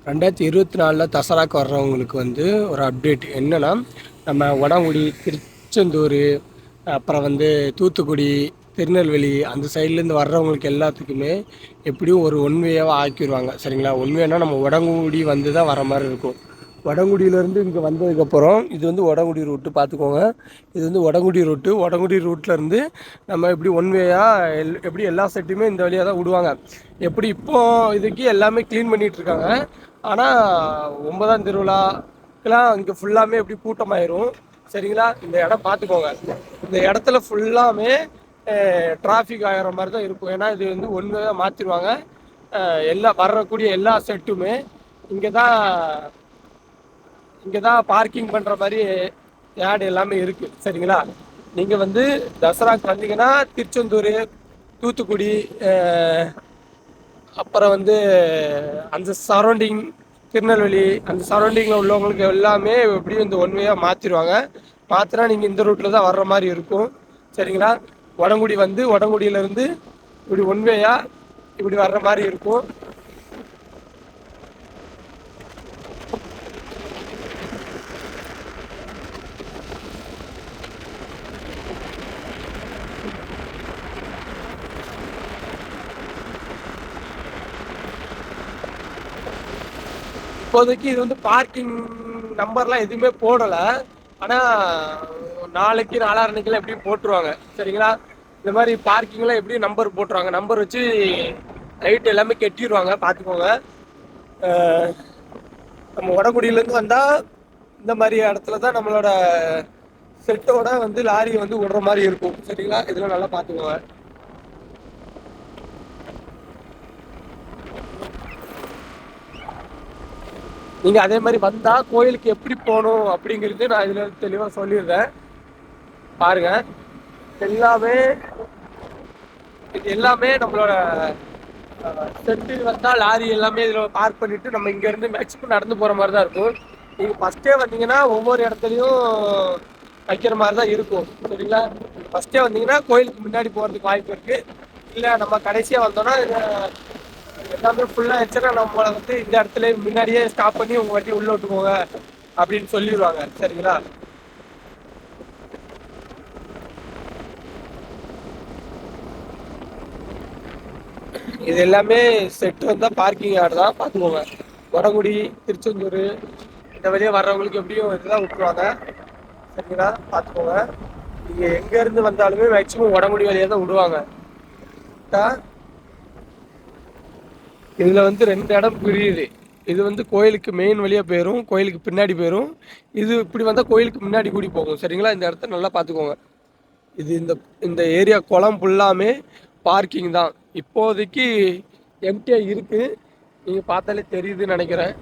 2024 தசராக்கு வர்றவங்களுக்கு வந்து ஒரு அப்டேட் என்னன்னா, நம்ம உடங்குடி, திருச்செந்தூர், அப்புறம் வந்து தூத்துக்குடி, திருநெல்வேலி அந்த சைட்லேருந்து வர்றவங்களுக்கு எல்லாத்துக்குமே எப்படியும் ஒரு ஒன் வேவாக ஆக்கிடுவாங்க. சரிங்களா? ஒன் வேனா நம்ம உடங்குடி வந்து தான் வர மாதிரி இருக்கும். வடங்குடியிலேருந்து இங்கே வந்ததுக்கப்புறம் இது வந்து உடங்குடி ரூட்டு பார்த்துக்கோங்க. இது வந்து உடங்குடி ரூட்டு. உடங்குடி ரூட்லேருந்து நம்ம எப்படி ஒன் வேயாக எப்படி எல்லா செட்டுமே இந்த வழியாக தான் விடுவாங்க. எப்படி இப்போ இதுக்கு எல்லாமே க்ளீன் பண்ணிகிட்ருக்காங்க. ஆனால் 9ஆம் திருவிழாக்கெலாம் இங்கே ஃபுல்லாமே எப்படி கூட்டமாயிரும். சரிங்களா? இந்த இடம் பார்த்துக்கோங்க. இந்த இடத்துல ஃபுல்லாமே டிராஃபிக் ஆகிற மாதிரி தான் இருக்கும். ஏன்னா இது வந்து ஒன் வேயாக மாற்றிடுவாங்க. எல்லாம் வரக்கூடிய எல்லா செட்டுமே இங்கே தான் பார்க்கிங் பண்ணுற மாதிரி யார்டு எல்லாமே இருக்குது. சரிங்களா? நீங்கள் வந்து தசராக்கு வந்தீங்கன்னா திருச்செந்தூர், தூத்துக்குடி, அப்புறம் வந்து அந்த சரௌண்டிங் திருநெல்வேலி அந்த சரௌண்டிங்கில் உள்ளவங்களுக்கு எல்லாமே எப்படியும் இந்த ஒன் வேயாக மாற்றிடுவாங்க. மாற்றினா நீங்கள் இந்த ரூட்டில் தான் வர்ற மாதிரி இருக்கும். சரிங்களா? உடங்குடி வந்து உடங்குடியிலேருந்து இப்படி ஒன் வேயாக இப்படி வர்ற மாதிரி இருக்கும். இப்போதைக்கு இது வந்து பார்க்கிங் நம்பர்லாம் எதுவுமே போடலை. ஆனால் நாளைக்கு நாளான்னைக்கெல்லாம் எப்படியும் போட்டுருவாங்க. சரிங்களா? இந்த மாதிரி பார்க்கிங்லாம் எப்படியும் நம்பர் போட்டுருவாங்க. நம்பர் வச்சு லைட் எல்லாமே கெட்டிடுவாங்க. பார்த்துக்கோங்க. நம்ம உடங்குடியிலேருந்து வந்தால் இந்த மாதிரி இடத்துல தான் நம்மளோட செட்டோட வந்து லாரி வந்து விடுற மாதிரி இருக்கும். சரிங்களா? இதெல்லாம் நல்லா பார்த்துக்கோங்க. நீங்கள் அதே மாதிரி வந்தால் கோயிலுக்கு எப்படி போகணும் அப்படிங்கிறது நான் இதில் தெளிவாக சொல்லிடுறேன். பாருங்கள். இது எல்லாமே நம்மளோட செட்டு வந்தால் லாரி எல்லாமே இதில் பார்க் பண்ணிவிட்டு நம்ம இங்கேருந்து மேக்ஸிமம் நடந்து போகிற மாதிரி தான் இருக்கும். நீங்கள் ஃபஸ்ட்டே வந்தீங்கன்னா ஒவ்வொரு இடத்துலையும் வைக்கிற மாதிரி தான் இருக்கும். சரிங்களா? ஃபஸ்ட்டே வந்தீங்கன்னா கோயிலுக்கு முன்னாடி போகிறதுக்கு வாய்ப்பு இருக்குது. இல்லை நம்ம கடைசியாக வந்தோன்னா எல்லாமே ஃபுல்லாக ஆயிடுச்சுன்னா நம்மளை வந்து இந்த இடத்துல முன்னாடியே ஸ்டாப் பண்ணி உங்கள் வண்டி உள்ளே விட்டுக்கோங்க அப்படின்னு சொல்லிடுவாங்க. சரிங்களா? இது எல்லாமே செட்டு வந்தால் பார்க்கிங் யார்டு தான். பார்த்துக்கோங்க. வடகுடி, திருச்செந்தூர் இந்த வழியாக வர்றவங்களுக்கு எப்படியும் இதுதான் விட்டுருவாங்க. சரிங்களா? பார்த்துக்கோங்க. நீங்கள் எங்கேருந்து வந்தாலுமே மேக்ஸிமம் வடகுடி வழியாக தான் விடுவாங்க. இதில் வந்து 2 இடம் பிரியுது. இது வந்து கோயிலுக்கு மெயின் வழியாக போயிடும், கோயிலுக்கு பின்னாடி போயிடும். இது இப்படி வந்தால் கோயிலுக்கு முன்னாடி கூடி போகும். சரிங்களா? இந்த இடத்த நல்லா பார்த்துக்கோங்க. இது இந்த ஏரியா குளம் ஃபுல்லாமே பார்க்கிங் தான். இப்போதைக்கு எம்டியாக இருக்குது. நீங்கள் பார்த்தாலே தெரியுதுன்னு நினைக்கிறேன்.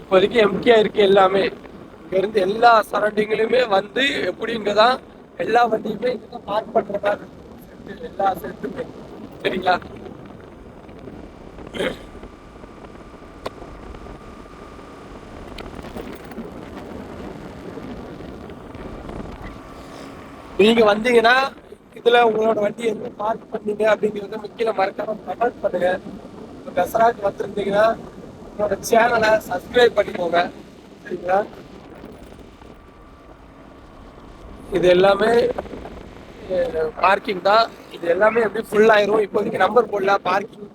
இப்போதைக்கு எம்டியாக இருக்குது எல்லாமே. இங்கேருந்து எல்லா சரௌண்டிங்லையுமே வந்து எப்படி இங்கே தான் எல்லா வண்டியுமே இங்கே தான் பார்க் பண்ணுற மாதிரி இருக்கும். எல்லா செட்டுமே. சரிங்களா? நீங்க வந்தீங்கன்னா இதுல உங்களோட வண்டி எங்க பார்க் பண்ணீங்க அப்படிங்கிறத கீழே மறக்காம கமெண்ட் பண்ணுங்க. தசராக்கு வந்திருந்தீங்கன்னா உங்களோட சேனலை சப்ஸ்கிரைப் பண்ணிக்கோங்க. சரிங்களா? இது எல்லாமே பார்க்கிங் தான். இது எல்லாமே எப்படி ஃபுல் ஆயிரும். இப்போதைக்கு நம்பர் போடல, பார்க்கிங்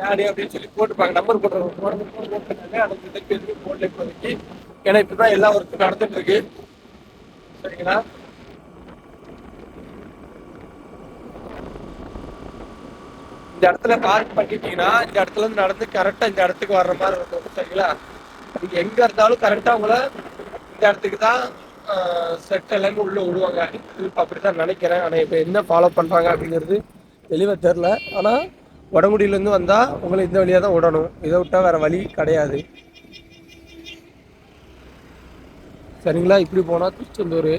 யாரு அப்படின்னு சொல்லி போட்டுப்பாங்க. நம்பர் போட்டுருக்காங்க. அதுக்கு எதுவும் போடல இப்போதைக்கு. ஏன்னா இப்பதான் எல்லா ஒர்க்கும் நடந்துட்டு இருக்கு. சரிங்களா? இந்த இடத்துல பார்க் பண்ணிட்டீங்கன்னா இந்த இடத்துல இருந்து நடந்து கரெக்டா இந்த இடத்துக்கு வர்ற மாதிரி இருக்கும். சரிங்களா? நீங்க எங்க இருந்தாலும் கரெக்டா உங்களை இந்த இடத்துக்கு தான் செட் எல்லாமே உள்ள விடுவாங்க. இப்போ அப்படித்தான் நினைக்கிறேன். ஆனால் இப்போ என்ன ஃபாலோ பண்றாங்க அப்படிங்கிறது தெளிவாக தெரில. ஆனால் வடமுடியிலேருந்து வந்தால் உங்களை இந்த வழியாக தான் விடணும். இதை விட்டால் வேற வழி கிடையாது. சரிங்களா? இப்படி போனால் திருச்செந்தூர்,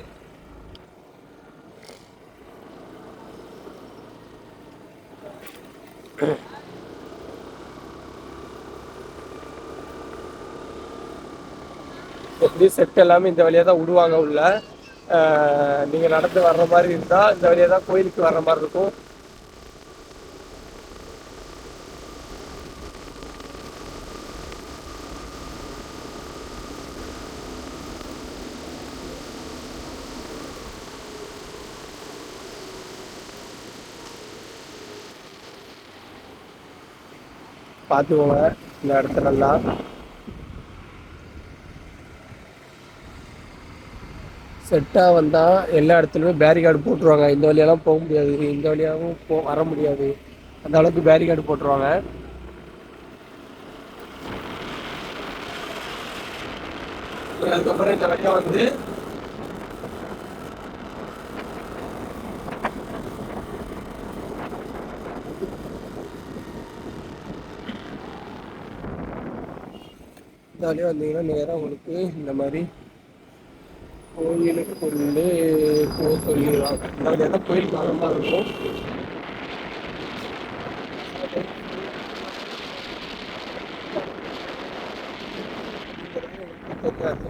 எப்படி செட் எல்லாமே இந்த வழியாக தான் விடுவாங்க உள்ள. நீங்கள் நடந்து வர்ற மாதிரி இருந்தால் இந்த வழியாக தான் கோயிலுக்கு வர்ற மாதிரி இருக்கும். பார்த்துக்கோங்க இந்த இடத்துலலாம். செட்டாக வந்தால் எல்லா இடத்துலையுமே பேரிகார்டு போட்டுருவாங்க. இந்த வழியெல்லாம் போக முடியாது, இந்த வழியாகவும் வர முடியாது, அந்த அளவுக்கு பேரிகார்டு போட்டுருவாங்க. அதுக்கப்புறம் இந்த வழியாக வந்து இந்த வழியாக வந்தீங்கன்னா நேராக உங்களுக்கு இந்த மாதிரி கோயிலுக்கு கொண்டு போக சொல்லிடுவாங்க. இந்த வழியாக தான் கோயிலுக்கு வர மாதிரி இருக்கும். தெரியாது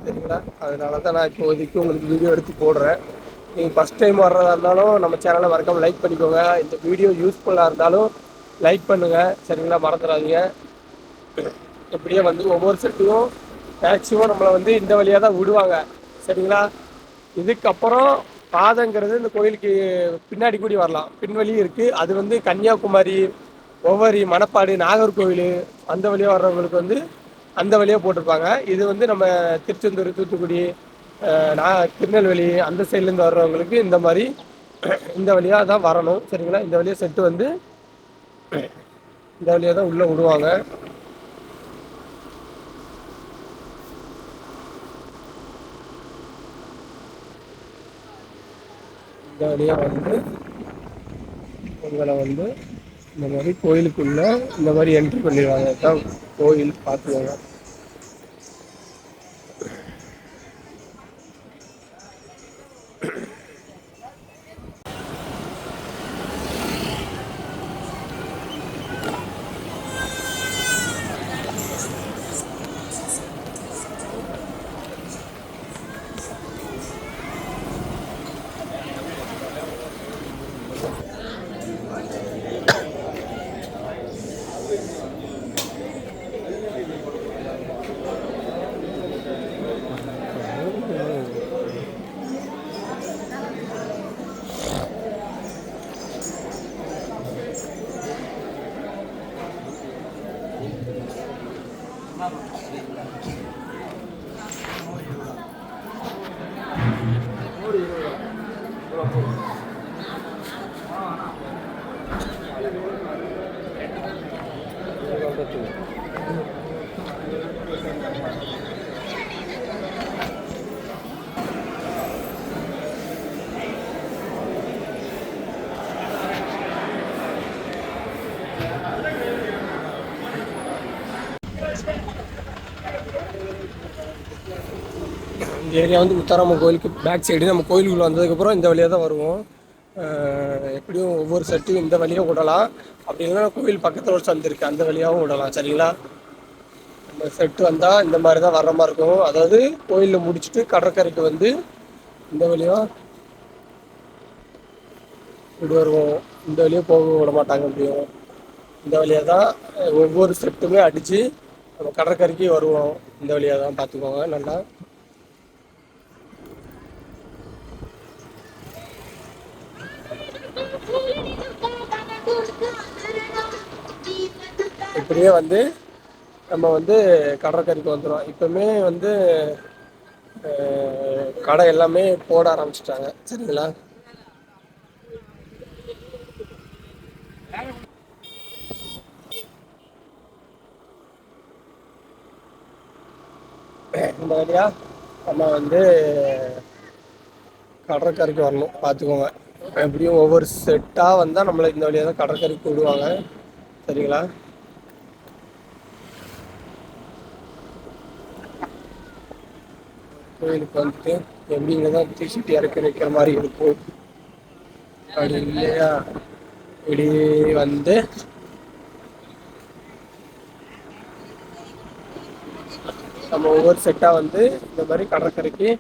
சரிங்களா? அதனால தான் நான் இப்போதைக்கு உங்களுக்கு வீடியோ எடுத்து போடுறேன். நீங்கள் ஃபஸ்ட் டைம் வர்றதா இருந்தாலும் நம்ம சேனலை மறக்காமல் லைக் பண்ணிக்கோங்க. இந்த வீடியோ யூஸ்ஃபுல்லாக இருந்தாலும் லைக் பண்ணுங்கள் சரிங்களா? மறந்துடாதீங்க. இப்படியே வந்து ஒவ்வொரு செட்டையும் மேக்ஸிமம் நம்மளை வந்து இந்த வழியாக தான் விடுவாங்க சரிங்களா? இதுக்கப்புறம் பாதைங்கிறது இந்த கோயிலுக்கு பின்னாடி கூடி வரலாம், பின்வழியும் இருக்குது. அது வந்து கன்னியாகுமரி, ஒவ்வொரு மணப்பாடு, நாகர்கோவில் அந்த வழியாக வர்றவங்களுக்கு வந்து அந்த வழியாக போட்டிருப்பாங்க. இது வந்து நம்ம திருச்செந்தூர், தூத்துக்குடி, திருநெல்வேலி அந்த சைட்லேருந்து வர்றவங்களுக்கு இந்த மாதிரி இந்த வழியாக தான் வரணும் சரிங்களா? இந்த வழியாக செட்டு வந்து இந்த வழியாக தான் உள்ளே விடுவாங்க. இந்த வழியாக வந்து உங்களை வந்து இந்த மாதிரி கோயிலுக்குள்ளே இந்த மாதிரி என்ட்ரி பண்ணிடுவாங்க. தான் கோயில் பார்த்துக்கோங்க. இந்த ஏரியா வந்து முத்தாரம்மன் கோயிலுக்கு பேக் சைடு. நம்ம கோயிலுக்குள்ளே வந்ததுக்கப்புறம் இந்த வழியாக தான் வருவோம். எப்படியும் ஒவ்வொரு செட்டும் இந்த வழியாக விடலாம், அப்படி இல்லைன்னா கோயில் பக்கத்தில் ஒரு சந்து இருக்குது, அந்த வழியாகவும் விடலாம் சரிங்களா? நம்ம செட்டு வந்தால் இந்த மாதிரி தான் வர்ற மாதிரி இருக்கும். அதாவது கோயிலில் முடிச்சுட்டு கடற்கரைக்கு வந்து இந்த வழியாக இப்படி வருவோம். இந்த வழியாக போக விட மாட்டாங்க. எப்படியும் இந்த வழியாக தான் ஒவ்வொரு செட்டுமே அடித்து நம்ம கடற்கரைக்கு வருவோம். இந்த வழியாக தான் பார்த்துக்கோங்க நல்லா. இப்படியே வந்து நம்ம வந்து கடற்கரைக்கு வந்துடும். இப்போவுமே வந்து கடை எல்லாமே போட ஆரம்பிச்சிட்டாங்க சரிங்களா? இந்த வழியா நம்ம வந்து கடற்கரைக்கு வரணும் பார்த்துக்கோங்க. எப்படியும் ஒவ்வொரு செட்டாக வந்தால் நம்மளை இந்த வழியாக தான் கடற்கரைக்கு விடுவாங்க சரிங்களா? கோயிலுக்கு வந்துட்டு எப்படிங்க தான் தீசிட்டி இறக்கி வைக்கிற மாதிரி இருக்கும். அப்படி இல்லையா இப்படி வந்து நம்ம ஒவ்வொரு செட்டாக வந்து இந்த மாதிரி கடற்கரைக்கு